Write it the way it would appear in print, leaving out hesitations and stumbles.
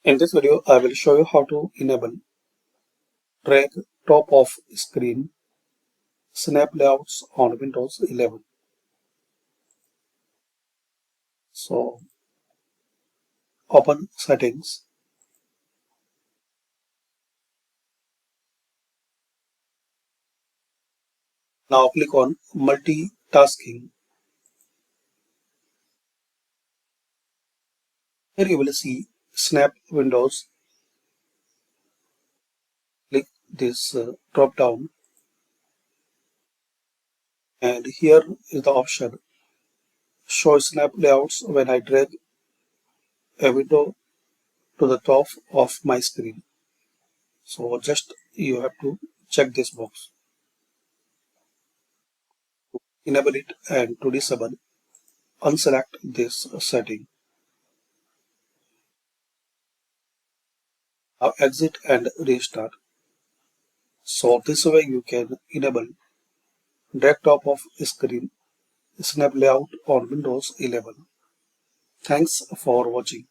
In this video, I will show you how to enable drag top of screen snap layouts on Windows 11. So open settings, now click on multitasking. Here you will see snap windows. Click this drop down and here is the option show snap layouts when I drag a window to the top of my screen. So just you have to check this box. Enable it and to disable, unselect this setting. Now exit and restart. So this way you can enable drag top of screen snap layout on Windows 11. Thanks for watching.